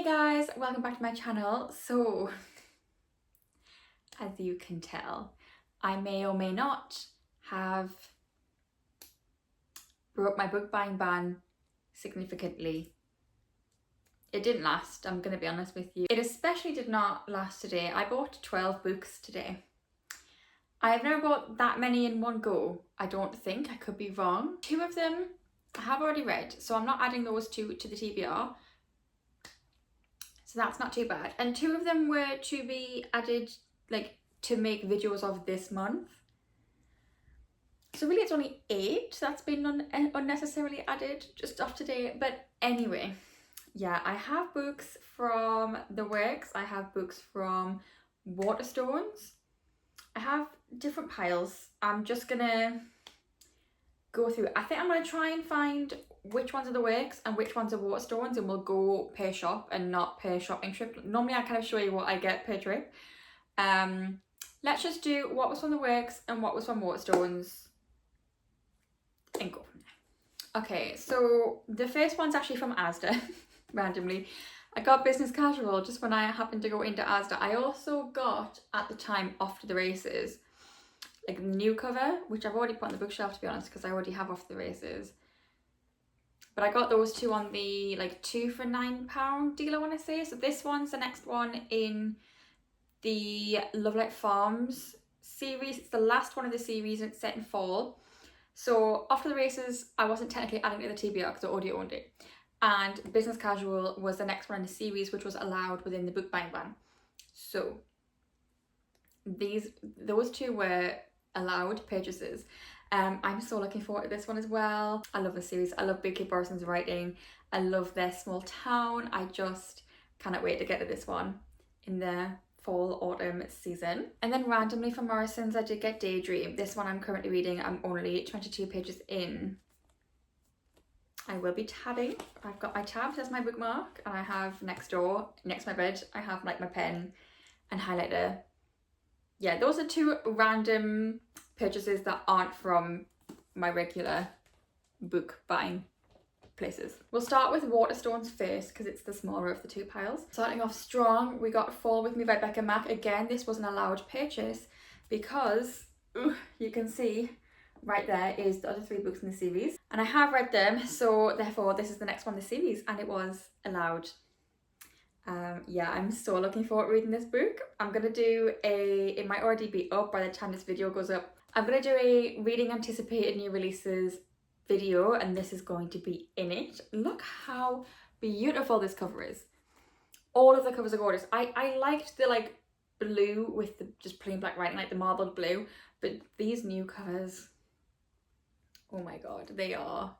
Hey guys, welcome back to my channel. So, as you can tell, I may or may not have broke my book buying ban significantly. It didn't last, I'm gonna be honest with you. It especially did not last today. I bought 12 books today. I've never bought that many in one go, I don't think. I could be wrong. 2 of them I have already read, so I'm not adding those two to the TBR. So that's not too bad. And 2 of them were to be added, like, to make videos of this month. So really it's only 8 that's been unnecessarily added just off today. But anyway, yeah, I have books from The Works. I have books from Waterstones. I have different piles. I'm just gonna go through. I think I'm gonna try and find which ones are The Works and which ones are Waterstones, and we'll go per shop and not per shopping trip. Normally I kind of show you what I get per trip. Let's just do what was from The Works and what was from Waterstones and go from there. Okay, so the first one's actually from Asda. Randomly I got Business Casual just when I happened to go into Asda. I also got, at the time, Off to the Races, like the new cover, which I've already put on the bookshelf to be honest, because I already have Off the Races. But I got those 2 on the like 2 for £9 deal, I want to say. So this one's the next one in the Love Like Farms series. It's the last one of the series and it's set in fall. So Off to the Races, I wasn't technically adding to the TBR because I already owned it. And Business Casual was the next one in the series, which was allowed within the book buying ban. So those 2 were allowed purchases. I'm so looking forward to this one as well. I love the series. I love B.K. Borson's writing. I love their small town. I just cannot wait to get to this one in the fall autumn season. And then randomly from Morrison's I did get Daydream. This one I'm currently reading. I'm only 22 pages in. I will be tabbing. I've got my tabs as my bookmark, and I have next to my bed, I have like my pen and highlighter. Yeah, those are 2 random purchases that aren't from my regular book buying places. We'll start with Waterstones first because it's the smaller of the 2 piles. Starting off strong, we got Fall With Me by Becca Mack. Again, this was an allowed purchase because you can see right there is the other 3 books in the series. And I have read them, so therefore this is the next one in the series, and it was allowed. Yeah, I'm so looking forward to reading this book. I'm gonna do it might already be up by the time this video goes up. I'm gonna do a reading anticipated new releases video, and this is going to be in it. Look how beautiful this cover is. All of the covers are gorgeous. I liked the like blue with the just plain black writing, like the marbled blue, but these new covers, oh my god, they are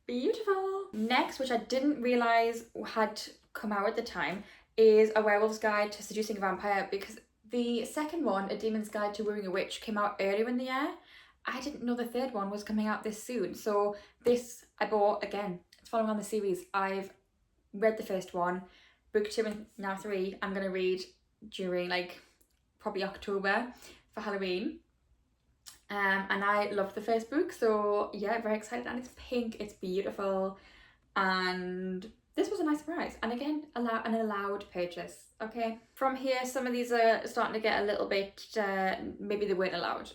beautiful. Next, which I didn't realise had come out at the time, is A Werewolf's Guide to Seducing a Vampire, because the second one, A Demon's Guide to Wooing a Witch, came out earlier in the year. I didn't know the third one was coming out this soon. So this I bought, again, it's following on the series. I've read the first one, book 2 and now 3 I'm gonna read during like probably October for Halloween. And I loved the first book, so yeah, very excited. And it's pink, it's beautiful, and this was a nice surprise. And again, an allowed purchase. Okay, from here some of these are starting to get a little bit maybe they weren't allowed.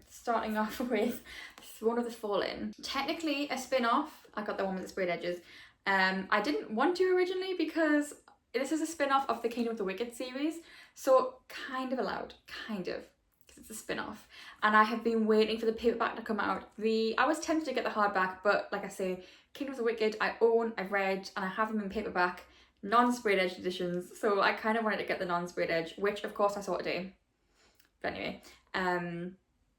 Starting off with Throne of the Fallen, technically a spin-off. I got the one with the sprayed edges. I didn't want to originally because this is a spin-off of the Kingdom of the Wicked series, so kind of allowed, kind of, because it's a spin-off. And I have been waiting for the paperback to come out. I was tempted to get the hardback, but like I say, Kingdom of the Wicked I own, I've read, and I have them in paperback, non-sprayed edge editions, so I kind of wanted to get the non-sprayed edge, which of course I saw today. But anyway,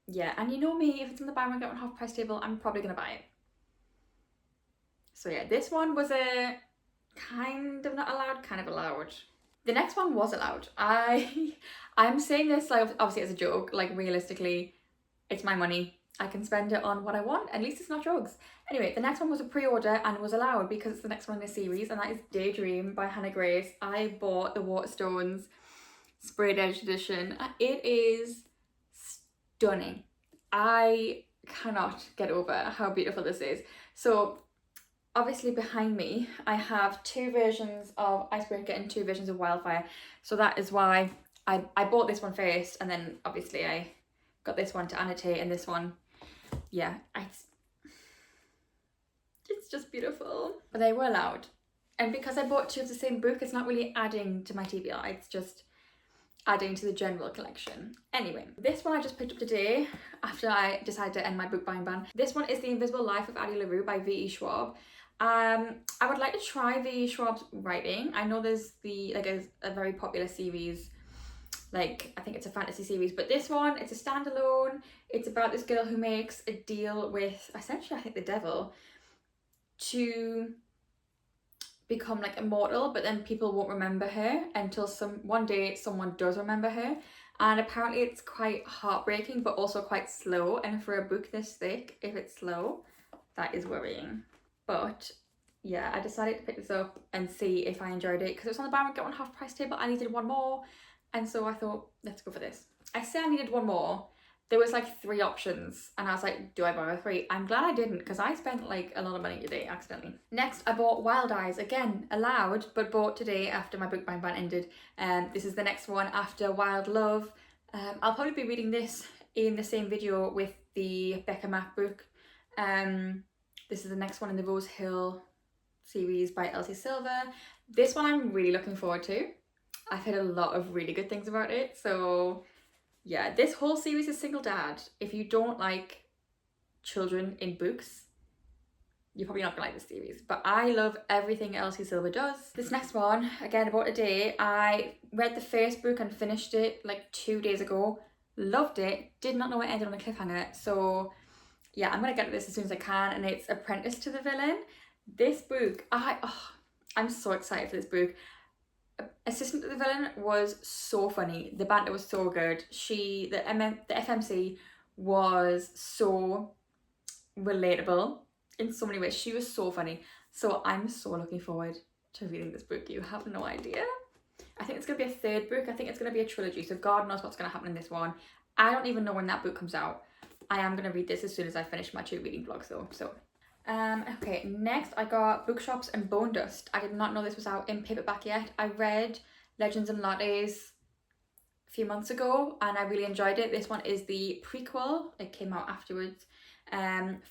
yeah, and you know me, if it's in the buy one get one half price table, I'm probably gonna buy it. So yeah, this one was a kind of not allowed, kind of allowed. The next one was allowed. I'm saying this like obviously as a joke, like realistically, it's my money. I can spend it on what I want, at least it's not drugs. Anyway, the next one was a pre-order and was allowed because it's the next one in the series, and that is Daydream by Hannah Grace. I bought the Waterstones sprayed edge edition. It is stunning. I cannot get over how beautiful this is. So obviously behind me I have two versions of Icebreaker and two versions of Wildfire, so that is why I bought this one first, and then obviously I got this one to annotate, and this one, yeah, it's just beautiful. But they were loud, and because I bought two of the same book, it's not really adding to my TBR, it's just adding to the general collection. Anyway, this one I just picked up today after I decided to end my book buying ban. This one is The Invisible Life of Addie LaRue by V.E. Schwab. I would like to try V.E. Schwab's writing. I know there's a very popular series, like I think it's a fantasy series, but this one, it's a standalone. It's about this girl who makes a deal with essentially I think the devil to become like immortal, but then people won't remember her until one day someone does remember her. And apparently it's quite heartbreaking but also quite slow, and for a book this thick, if it's slow, that is worrying. But yeah, I decided to pick this up and see if I enjoyed it because it was on the buy one get one half price table. I needed one more, and so I thought, let's go for this. I say I needed one more. There was like 3 options and I was like, do I buy 3? I'm glad I didn't because I spent like a lot of money today accidentally. Next, I bought Wild Eyes, again allowed, but bought today after my book buying ban ended. This is the next one after Wild Love. I'll probably be reading this in the same video with the Becca Mack book. This is the next one in the Rose Hill series by Elsie Silver. This one I'm really looking forward to. I've heard a lot of really good things about it, so yeah, this whole series is Single Dad. If you don't like children in books, you're probably not gonna like this series, but I love everything Elsie Silver does. This next one, again, I bought today. I read the first book and finished it like 2 days ago. Loved it, did not know it ended on a cliffhanger, so yeah, I'm gonna get to this as soon as I can, and it's Apprentice to the Villain. This book, I'm so excited for this book. Assistant to the Villain was so funny. The banter was so good. The FMC was so relatable in so many ways. She was so funny. So I'm so looking forward to reading this book. You have no idea. I think it's going to be a 3rd book. I think it's going to be a trilogy. So God knows what's going to happen in this one. I don't even know when that book comes out. I am going to read this as soon as I finish my 2 reading vlogs though. So okay, next I got Bookshops and Bone Dust. I did not know this was out in paperback yet. I read Legends and Lattes a few months ago and I really enjoyed it. This one is the prequel. It came out afterwards,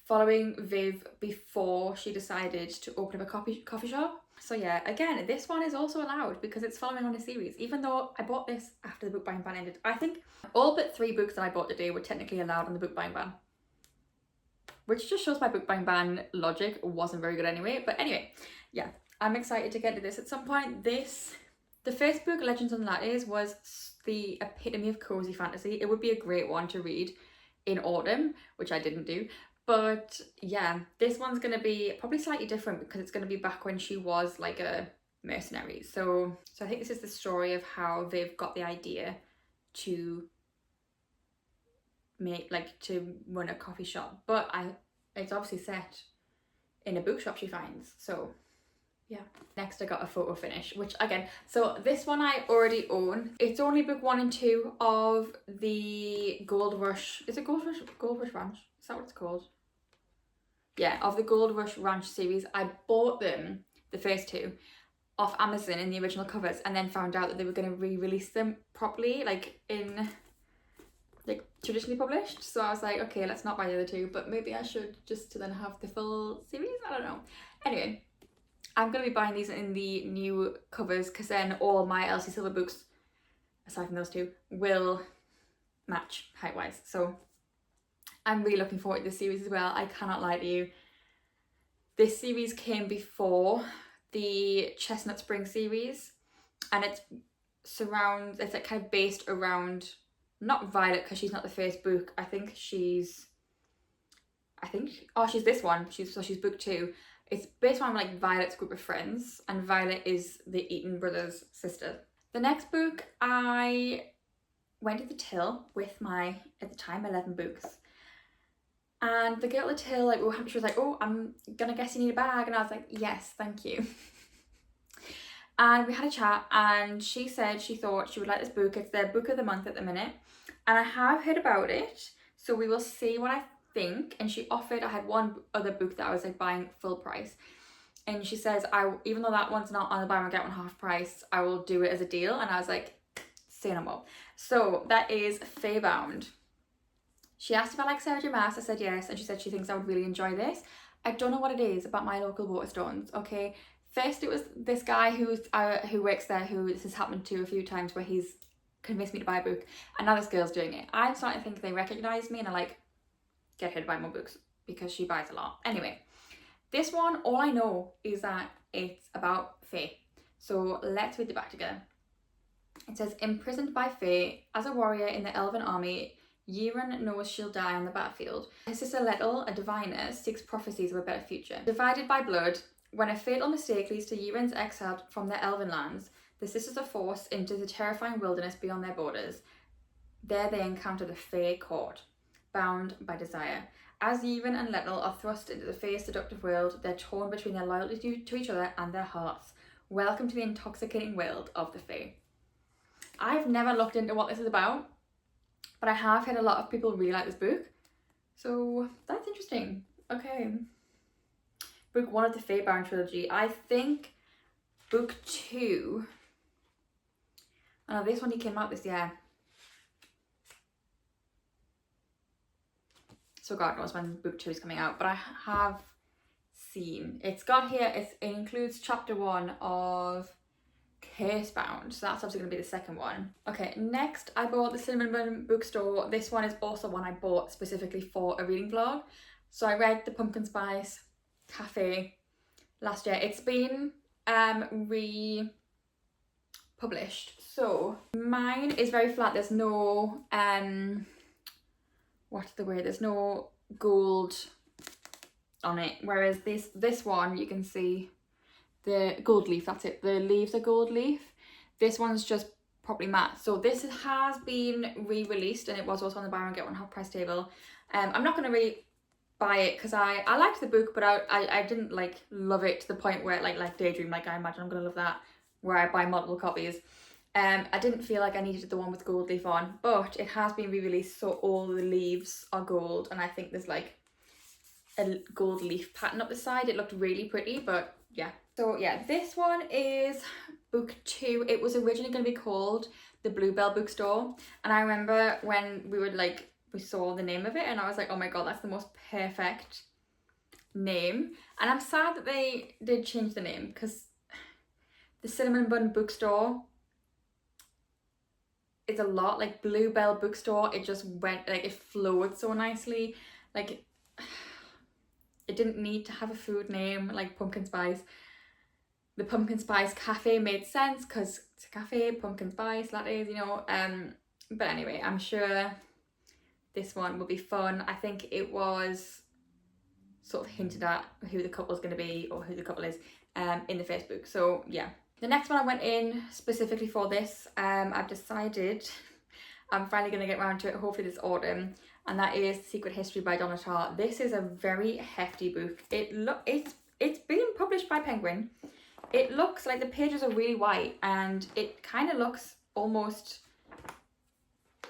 following Viv before she decided to open up a coffee shop. So yeah, again, this one is also allowed because it's following on a series, even though I bought this after the book buying ban ended. I think all but 3 books that I bought today were technically allowed on the book buying ban, which just shows my book buying ban logic wasn't very good anyway. But anyway, yeah, I'm excited to get to this at some point. The first book, Legends and Lattes, was the epitome of cozy fantasy. It would be a great one to read in autumn, which I didn't do. But yeah, this one's going to be probably slightly different because it's going to be back when she was like a mercenary. So I think this is the story of how they've got the idea to run a coffee shop, but it's obviously set in a bookshop she finds. So yeah. Next I got a photo finish, which again, so this one I already own. It's only book 1 and 2 of the Gold Rush. Is it Gold Rush Ranch? Is that what it's called? Yeah, of the Gold Rush Ranch series. I bought them, the first 2, off Amazon in the original covers, and then found out that they were going to re-release them properly, like traditionally published. So I was like, okay, let's not buy the other 2, but maybe I should, just to then have the full series. I don't know. Anyway, I'm going to be buying these in the new covers because then all my Elsie Silver books, aside from those 2, will match height-wise. So I'm really looking forward to this series as well. I cannot lie to you. This series came before the Chestnut Spring series, and it's like kind of based around, not Violet because she's not the first book. She's this one. She's book 2. It's based on like Violet's group of friends, and Violet is the Eaton brothers' sister. The next book, I went to the till with my, at the time, 11 books. And the girl at the till, she was like, oh, I'm gonna guess you need a bag. And I was like, yes, thank you. And we had a chat, and she said she thought she would like this book. It's their book of the month at the minute. And I have heard about it, so we will see what I think. And she offered, I had one other book that I was like buying full price. And she says, even though that one's not on the buy one get one half price, I will do it as a deal. And I was like, say no more. So that is Faybound. She asked if I like Sarah J Maas. I said yes, and she said she thinks I would really enjoy this. I don't know what it is about my local Waterstones, okay? First it was this guy who works there, who this has happened to a few times, where he's convinced me to buy a book, and now this girl's doing it. I'm starting to think they recognise me and are like, get her to buy more books because she buys a lot. Anyway, this one, all I know is that it's about Faye. So let's read the back together. It says, imprisoned by Faye, as a warrior in the Elven army, Yiren knows she'll die on the battlefield. Her sister Lettel, a diviner, seeks prophecies of a better future. Divided by blood, when a fatal mistake leads to Yiren's exile from their Elven lands, the sisters are forced into the terrifying wilderness beyond their borders. There they encounter the Fae court, bound by desire. As Yiren and Lettel are thrust into the Fae's seductive world, they're torn between their loyalty to each other and their hearts. Welcome to the intoxicating world of the Fae. I've never looked into what this is about, but I have heard a lot of people really like this book, so that's interesting. Okay. Book 1 of the Faybound trilogy. I think book 2, this one came out this year. So God knows when book 2 is coming out, but I have seen, it's got here, it includes chapter 1 of Cursebound, so that's obviously going to be the second one. Okay, next I bought the Cinnamon Bun bookstore. This one is also one I bought specifically for a reading vlog. So I read the Pumpkin Spice Cafe last year. It's been republished. So mine is very flat. There's no what's the word? There's no gold on it. Whereas this one, you can see the gold leaf, that's it. The leaves are gold leaf. This one's just properly matte. So this has been re-released, and it was also on the buy one get one half price table. I'm not going to really buy it because I liked the book, but I didn't like love it to the point where like Daydream, like I imagine I'm going to love that, where I buy multiple copies. I didn't feel like I needed the one with gold leaf on, but it has been re-released, so all the leaves are gold, and I think there's like a gold leaf pattern up the side. It looked really pretty, but yeah. So yeah, this one is book 2. It was originally going to be called the Bluebell Bookstore, and I remember when we saw the name of it, and I was like, oh my god, that's the most perfect name. And I'm sad that they did change the name, because the Cinnamon Bun Bookstore is a lot like Bluebell Bookstore. It just went, like, it flowed so nicely. Like, it didn't need to have a food name like Pumpkin Spice. The Pumpkin Spice Cafe made sense because it's a cafe, pumpkin spice, lattes, you know. But anyway, I'm sure this one will be fun. I think it was sort of hinted at who the couple's going to be, or who the couple is, in the first book. So yeah. The next one I went in specifically for this, I've decided I'm finally going to get around to it, hopefully this autumn, and that is Secret History by Donna Tartt. This is a very hefty book. It's been published by Penguin. It looks like the pages are really white, and it kind of looks almost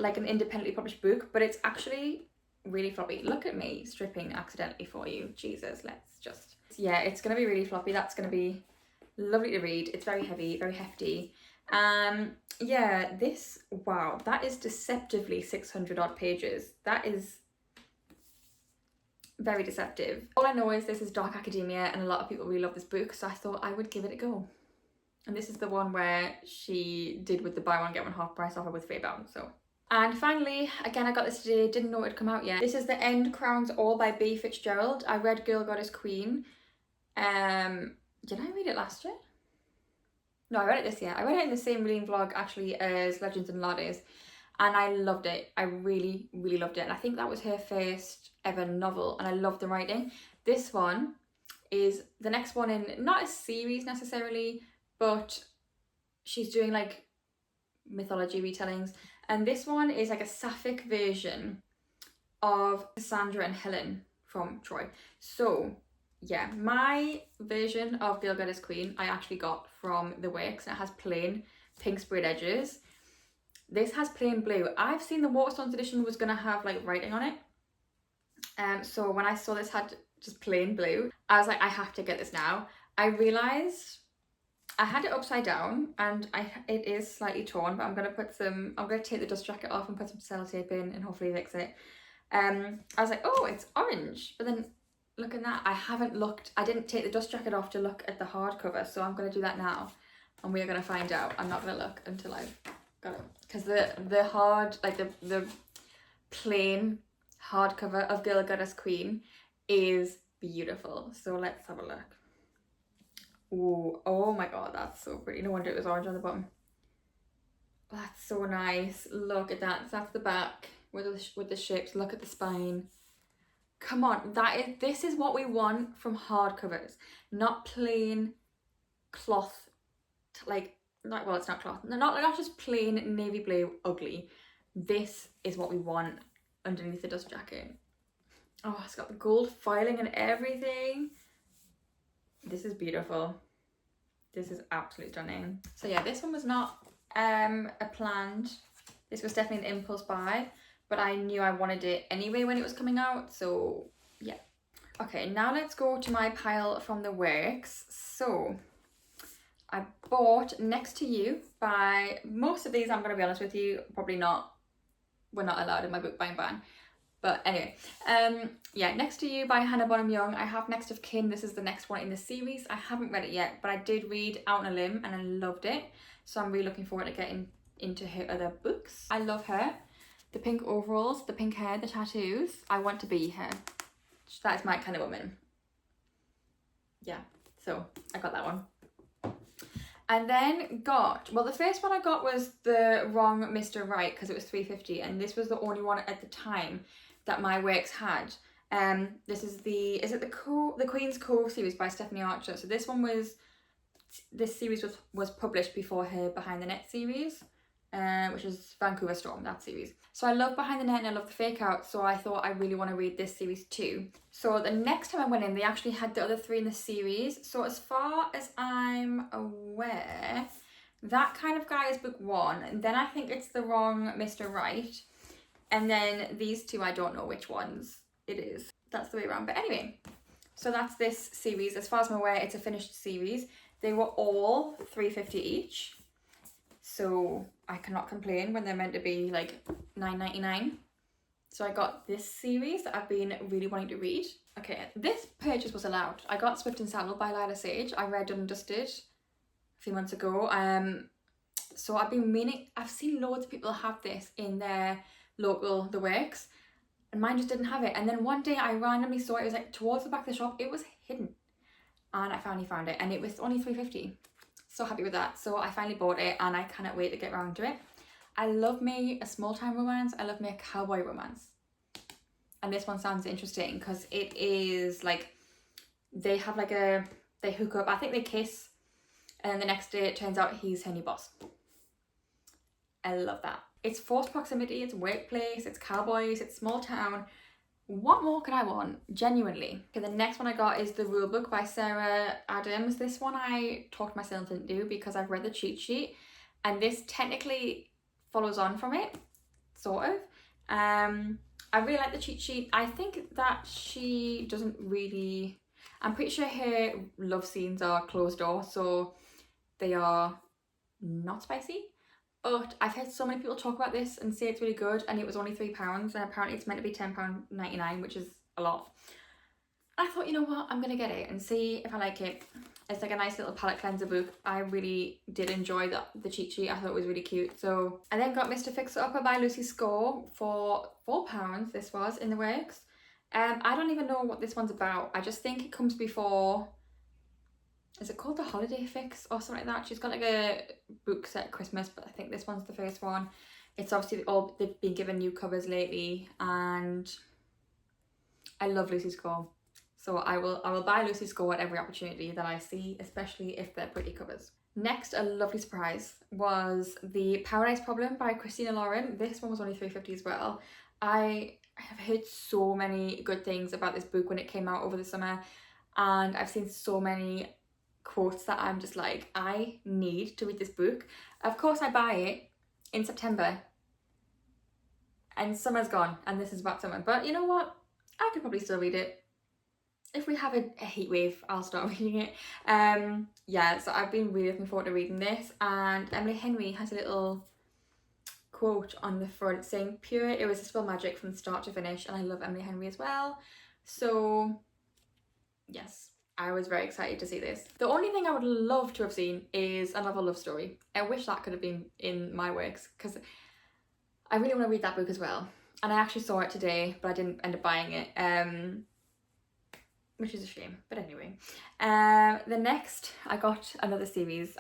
like an independently published book, but it's actually really floppy. Look at me stripping accidentally for you. Jesus, let's just... Yeah, it's going to be really floppy. That's going to be lovely to read. It's very heavy, very hefty. Yeah, this, wow, that is deceptively 600 odd pages. That is very deceptive. All I know is this is dark academia, and a lot of people really love this book, so I thought I would give it a go. And this is the one where she did with the buy one get one half price offer with Faybound, so. And finally, again, I got this today, didn't know it had come out yet. This is The End Crowns All by B. Fitzgerald. I read Girl Goddess Queen. Did I read it last year? No, I read it this year. I read it in the same reading vlog actually as Legends and Lattes, and I loved it. I really, really loved it. And I think that was her first ever novel, and I loved the writing. This one is the next one in, not a series necessarily, but she's doing like mythology retellings. And this one is like a sapphic version of Cassandra and Helen from Troy. So yeah, my version of Girl Goddess Queen I actually got from the Works, and it has plain pink sprayed edges. This has plain blue. I've seen the Waterstones edition was going to have like writing on it. So when I saw this had just plain blue, I was like, I have to get this now. I realised I had it upside down and it is slightly torn, but I'm gonna take the dust jacket off and put some sellotape in and hopefully fix it. I was like, oh, it's orange, but then look at that. I didn't take the dust jacket off to look at the hardcover, so I'm gonna do that now and we're gonna find out. I'm not gonna look until I've got it, because the hard, like the plain hardcover of Girl Goddess Queen is beautiful. So let's have a look. Ooh, oh my god, that's so pretty. No wonder it was orange on the bottom. That's so nice. Look at that. So that's the back with the shapes. Look at the spine. Come on, this is what we want from hardcovers, not plain cloth. Well, it's not cloth. Not just plain navy blue ugly. This is what we want underneath the dust jacket. Oh, it's got the gold filing and everything. This is beautiful. This is absolutely stunning. So yeah, this one was not a planned. This was definitely an impulse buy, but I knew I wanted it anyway when it was coming out, so yeah. Okay, now let's go to my pile from the works. So I bought Next to You by, most of these, I'm going to be honest with you, probably not, we're not allowed in my book buying ban. But anyway, yeah, Next to You by Hannah Bonham Young. I have Next of Kin. This is the next one in the series. I haven't read it yet, but I did read Out on a Limb and I loved it. So I'm really looking forward to getting into her other books. I love her. The pink overalls, the pink hair, the tattoos. I want to be her. That is my kind of woman. Yeah, so I got that one. And then the first one I got was the wrong Mr. Right, because it was $3.50, and this was the only one at the time that my works had. This is the Queen's Cove series by Stephanie Archer. So this series was published before her Behind the Net series, which is Vancouver Storm, that series. So I love Behind the Net and I love The Fake Out, so I thought I really want to read this series too. So the next time I went in, they actually had the other three in the series. So as far as I'm aware, That Kind of Guy is book 1, and then I think it's The Wrong Mr. Right, and then these two, I don't know which ones it is. That's the way around. But anyway, so that's this series. As far as I'm aware, it's a finished series. They were all $3.50 each. So I cannot complain when they're meant to be like $9.99. So I got this series that I've been really wanting to read. Okay, this purchase was allowed. I got Swift and Saddle by Lila Sage. I read Done and Dusted a few months ago. So I've seen loads of people have this in their local The Works, and mine just didn't have it. And then one day I randomly saw it was like towards the back of the shop. It was hidden, and I finally found it, and it was only $3.50. So happy with that. So I finally bought it, and I cannot wait to get around to it. I love me a small town romance. I love me a cowboy romance, and this one sounds interesting because it is like they hook up. I think they kiss, and then the next day it turns out he's her new boss. I love that. It's forced proximity, it's workplace, it's cowboys, it's small town. What more could I want? Genuinely. Okay, the next one I got is The Rulebook by Sarah Adams. This one I talked myself into do because I've read the cheat sheet, and this technically follows on from it, sort of. I really like the cheat sheet. I think that she doesn't really... I'm pretty sure her love scenes are closed door, so they are not spicy. But I've heard so many people talk about this and say it's really good, and it was only £3, and apparently it's meant to be £10.99, which is a lot. I thought, you know what, I'm gonna get it and see if I like it. It's like a nice little palette cleanser book. I really did enjoy the cheat sheet. I thought it was really cute. So I then got Mr. Fixer-Upper by Lucy Score for £4. This was in the works. I don't even know what this one's about. I just think it comes before... Is it called The Holiday Fix or something like that? She's got like a book set at Christmas, but I think this one's the first one. It's obviously they've been given new covers lately, and I love Lucy Score. So I will buy Lucy Score at every opportunity that I see, especially if they're pretty covers. Next, a lovely surprise was The Paradise Problem by Christina Lauren. This one was only $3.50 as well. I have heard so many good things about this book when it came out over the summer, and I've seen so many quotes that I'm just like, I need to read this book. Of course I buy it in September and summer's gone and this is about summer, but you know what, I could probably still read it. if we have a heat wave, I'll start reading it. Yeah, so I've been really looking forward to reading this, and Emily Henry has a little quote on the front saying pure irresistible magic from start to finish, and I love Emily Henry as well, so yes, I was very excited to see this. The only thing I would love to have seen is another love story. I wish that could have been in my works, because I really want to read that book as well, and I actually saw it today but I didn't end up buying it, which is a shame, but anyway. The next, I got another series.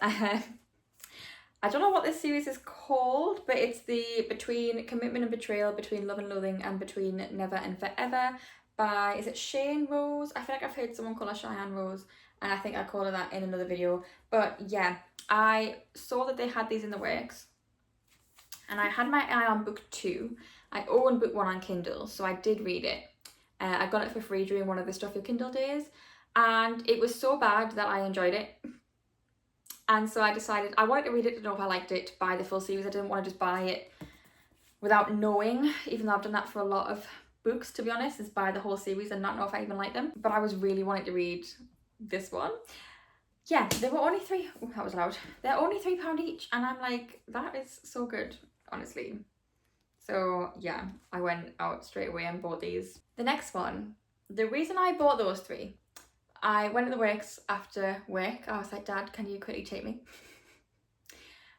I don't know what this series is called, but it's the Between Commitment and Betrayal, Between Love and Loathing, and Between Never and Forever by, is it Shane Rose? I feel like I've heard someone call her Cheyenne Rose, and I think I called her that in another video. But yeah, I saw that they had these in the works, and I had my eye on book 2. I own book 1 on Kindle, so I did read it. I got it for free during one of the Stuff Your Kindle days, and it was so bad that I enjoyed it. And so I decided I wanted to read it to know if I liked it, to buy the full series. I didn't want to just buy it without knowing, even though I've done that for a lot of books, to be honest, is buy the whole series and not know if I even like them. But I was really wanting to read this one. Yeah, they were only oh, that was loud. They're only £3 each, and I'm like, that is so good, honestly. So yeah, I went out straight away and bought these. The next one, the reason I bought those 3, I went to the works after work. I was like, Dad, can you quickly take me?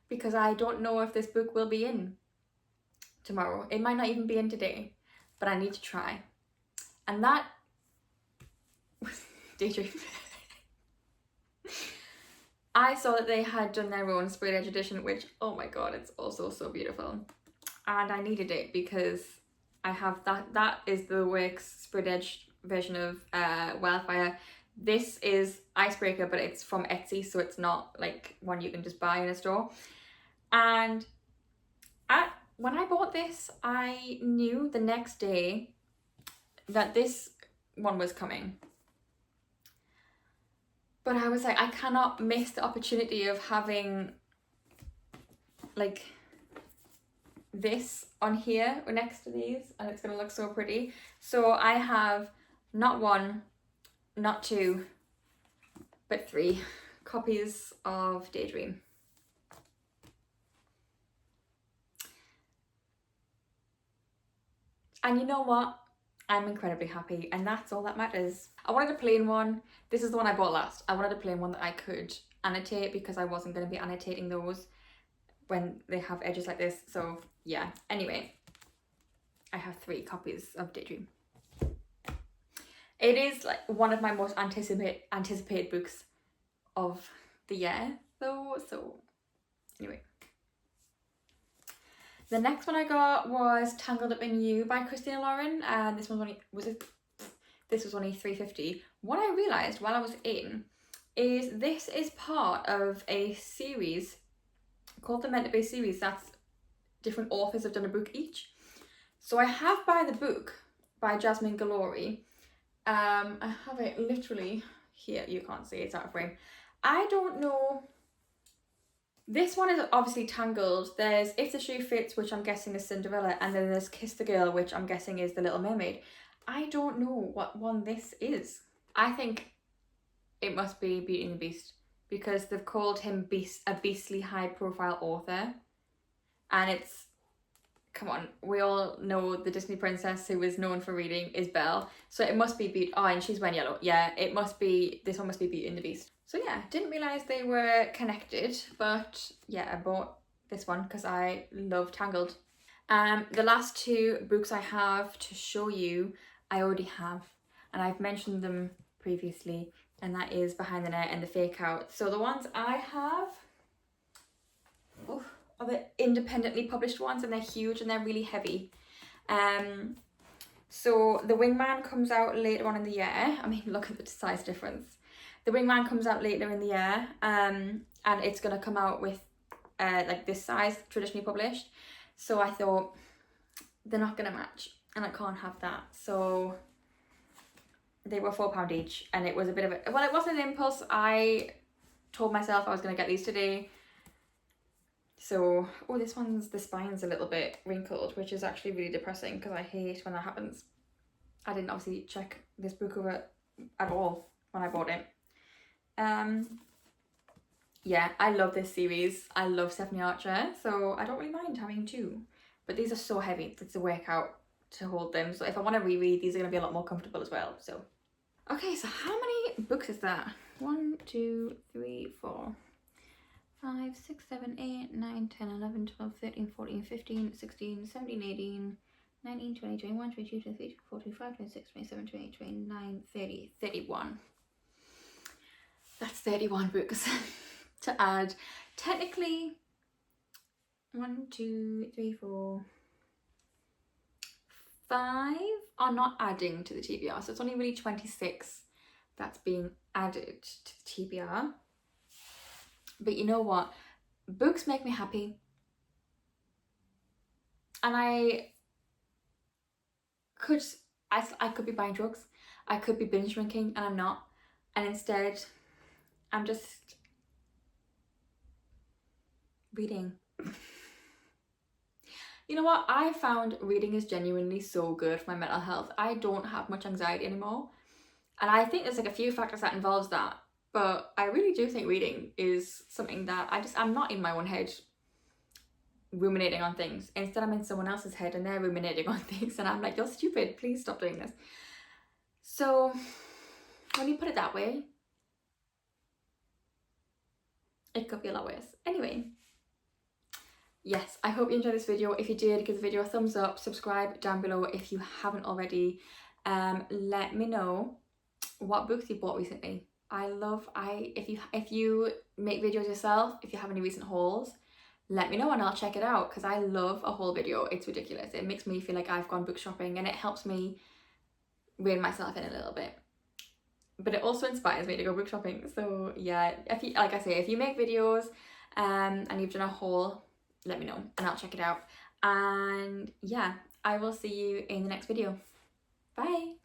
Because I don't know if this book will be in tomorrow. It might not even be in today, but I need to try. And that was Daydream. I saw that they had done their own sprayed edge edition, which, oh my god, it's also so beautiful. And I needed it because I have that is the works sprayed edge version of Wildfire. This is Icebreaker, but it's from Etsy, so it's not like one you can just buy in a store. And when I bought this, I knew the next day that this one was coming. But I was like, I cannot miss the opportunity of having like this on here or next to these, and it's gonna look so pretty. So I have not 1, not 2, but 3 copies of Daydream. And you know what? I'm incredibly happy, and that's all that matters. I wanted a plain one. This is the one I bought last. I wanted a plain one that I could annotate, because I wasn't going to be annotating those when they have edges like this. So yeah, anyway, I have 3 copies of Daydream. It is like one of my most anticipated books of the year though, so anyway. The next one I got was Tangled Up in You by Christina Lauren, and this was only £3.50. What I realised while I was in is this is part of a series called the Meant to Be series. That's different authors have done a book each. So I have By the Book by Jasmine Galori. I have it literally here. You can't see, it's out of frame. I don't know. This one is obviously Tangled. There's If the Shoe Fits, which I'm guessing is Cinderella, and then there's Kiss the Girl, which I'm guessing is The Little Mermaid. I don't know what one this is. I think it must be Beauty and the Beast, because they've called him a beastly high profile author. And it's, come on, we all know the Disney princess who is known for reading is Belle. So it must be Beauty, oh, and she's wearing yellow. Yeah, it must be, this one must be Beauty and the Beast. So yeah, didn't realise they were connected, but yeah, I bought this one because I love Tangled. The last 2 books I have to show you, I already have, and I've mentioned them previously, and that is Behind the Net and The Fake Out. So the ones I have are the independently published ones, and they're huge and they're really heavy. So The Wingman comes out later on in the year. I mean, look at the size difference. The Wingman comes out later in the year, and it's going to come out with like this size, traditionally published. So I thought, they're not going to match, and I can't have that. So they were £4 each, and it was a bit of a, well, it wasn't an impulse. I told myself I was going to get these today. So, oh, this one's, the spine's a little bit wrinkled, which is actually really depressing because I hate when that happens. I didn't obviously check this book over at all when I bought it. Yeah, I love this series. I love Stephanie Archer, so I don't really mind having two. But these are so heavy. It's a workout to hold them. So if I want to reread, these are going to be a lot more comfortable as well. So, okay, so how many books is that? 1, 2, 3, 4, 5, 6, 7, 8, 9, 10, 11, 12, 13, 14, 15, 16, 17, 18, 19, 20, 21, 22, 23, 24, 25, 26, 27, 28, 29, 30, 31. That's 31 books to add. Technically, 1, 2, 3, 4, 5 are not adding to the TBR. So it's only really 26 that's being added to the TBR. But you know what? Books make me happy. And I could be buying drugs. I could be binge drinking, and I'm not. And instead, I'm just reading. You know what? I found reading is genuinely so good for my mental health. I don't have much anxiety anymore. And I think there's like a few factors that involves that. But I really do think reading is something that I'm not in my own head ruminating on things. Instead, I'm in someone else's head and they're ruminating on things. And I'm like, you're stupid. Please stop doing this. So when you put it that way, it could be a lot worse. Anyway. Yes, I hope you enjoyed this video. If you did, give the video a thumbs up, subscribe down below if you haven't already. Let me know what books you bought recently. If you make videos yourself, if you have any recent hauls, let me know and I'll check it out, because I love a haul video. It's ridiculous. It makes me feel like I've gone book shopping and it helps me rein myself in a little bit. But it also inspires me to go book shopping. So yeah, if you make videos and you've done a haul, let me know and I'll check it out. And yeah, I will see you in the next video. Bye.